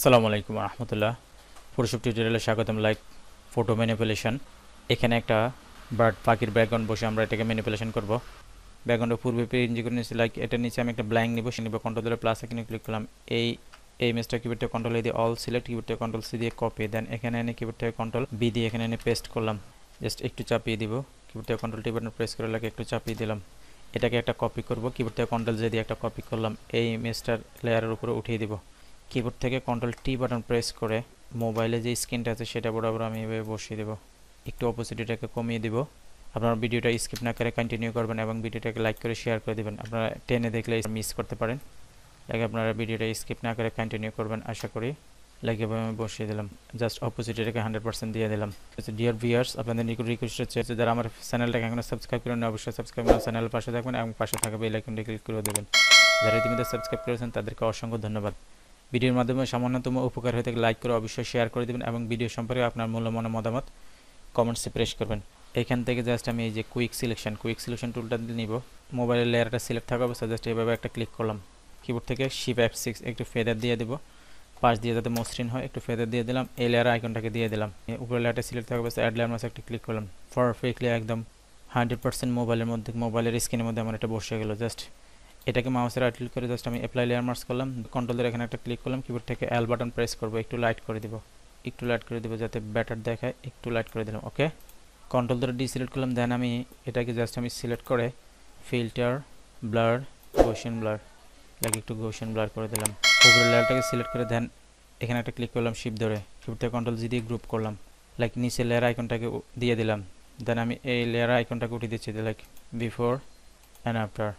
আসসালামু আলাইকুম রহমতুল্লাহ। ফটোশপ টিউটোরিয়ালে স্বাগতম। Like photo manipulation. এখানে একটা বার্ড পাখির ব্যাকগ্রাউন্ড বসে আমরা এটাকে ম্যানিপুলেশন করব। ব্যাকগ্রাউন্ডে পূর্বে পেজ করে নিয়েছি। লাইক এটা নিচে আমি একটা ব্ল্যাঙ্ক নিব, সে নিব কন্ট্রোল ধরে প্লাস এখানে ক্লিক করলাম। এই ইমেজটা কিবোর্ড থেকে কন্ট্রোল এ দিয়ে অল সিলেক্ট, কিবোর্ড থেকে কন্ট্রোল সি দিয়ে কপি, দেন এখানে এনে কিবোর্ড থেকে কন্ট্রোল বি দিয়ে এখানে এনে পেস্ট করলাম। জাস্ট একটু চাপিয়ে দিব, কিবোর্ড থেকে কন্ট্রোল টি বাটন প্রেস করে লাগে একটু চাপিয়ে দিলাম। এটাকে একটা কপি করব, কিবোর্ড থেকে কন্ট্রোল জে দিয়ে একটা কপি করলাম, এই ইমেজটার লেয়ারের উপরে উঠিয়ে দিব। কিবোর্ড থেকে কন্ট্রোল টি বাটন প্রেস করে মোবাইলে যে স্ক্রিনটা আছে সেটা বরাবর আমি এভাবে বসিয়ে দেব। একটু অপোসিটিটাকে কমিয়ে দিব। আপনারা ভিডিওটা স্কিপ না করে কন্টিনিউ করবেন এবং ভিডিওটাকে লাইক করে শেয়ার করে দিবেন। আপনারা টেনে দেখলে মিস করতে পারেন, লাইক আপনারা ভিডিওটা স্কিপ না করে কন্টিনিউ করবেন আশা করি। লাইক এভাবে আমি বসিয়ে দিলাম, জাস্ট অপোসিটিটাকে 100% দিয়ে দিলাম। ডিয়ার ভিউয়ার্স, আপনাদের নিকট রিকোয়েস্ট হচ্ছে যারা আমার চ্যানেলটাকে এখনো সাবস্ক্রাইব করেন অবশ্যই সাবস্ক্রাইব করে চ্যানেলের পাশে থাকবেন এবং পাশে থাকা বেল আইকনটি ক্লিক করে দেবেন। যারা ইতিমধ্যে সাবস্ক্রাইব করেছেন তাদেরকে অসংখ্য ধন্যবাদ। ভিডিওর মাধ্যমে সামান্যতম উপকার হয়ে থাকে লাইক করে অবশ্যই শেয়ার করে দেবেন এবং ভিডিও সম্পর্কে আপনার মূল্যবান মতামত কমেন্টসে প্রেস করবেন। এখান থেকে জাস্ট আমি এই যে কুইক সিলেকশন টুলটা নিব। মোবাইলের লেয়ারটা সিলেক্ট থাকা অবস্থা জাস্ট এভাবে একটা ক্লিক করলাম। কিবোর্ড থেকে শিফট F6 একটু ফেদার দিয়ে দেব, পাশ দিয়ে যাতে মসৃণ হয় একটু ফেদার দিয়ে দিলাম। এই লেয়ার আইকনটাকে দিয়ে দিলাম। উপরের লেয়ারটা সিলেক্ট থাকা অবস্থা অ্যাড লেয়ার মাসে একটা ক্লিক করলাম। পারফেক্টলি একদম 100% মোবাইলের স্ক্রিনের মধ্যে আমার এটা বসে গেল। জাস্ট এটাকে মাউসের রাইট ক্লিক করে জাস্ট আমি অ্যাপ্লাই লেয়ার মার্কস করলাম, কন্ট্রোল ধরে এখানে একটা ক্লিক করলাম, কিবোর্ড থেকে এল বাটন প্রেস করব, একটু লাইট করে দিব যাতে বেটার দেখায়, একটু লাইট করে দিলাম। ওকে, কন্ট্রোল ধরে ডিসিলেক্ট করলাম, দেন আমি এটাকে জাস্ট আমি সিলেক্ট করে ফিল্টার ব্লার গৌসিয়ান ব্লার লাগে একটু গৌসিয়ান ব্লার করে দিলাম। উপরের লেয়ারটাকে সিলেক্ট করে দেন এখানে একটা ক্লিক করলাম শিফট ধরে, কিবোর্ড থেকে কন্ট্রোল জি দিয়ে গ্রুপ করলাম। লাইক নিচে লেয়ার আইকনটাকে দিয়ে দিলাম, দেন আমি এই লেয়ার আইকনটাকে উঠিয়ে দিচ্ছি লাইক বিফোর অ্যান্ড আফটার।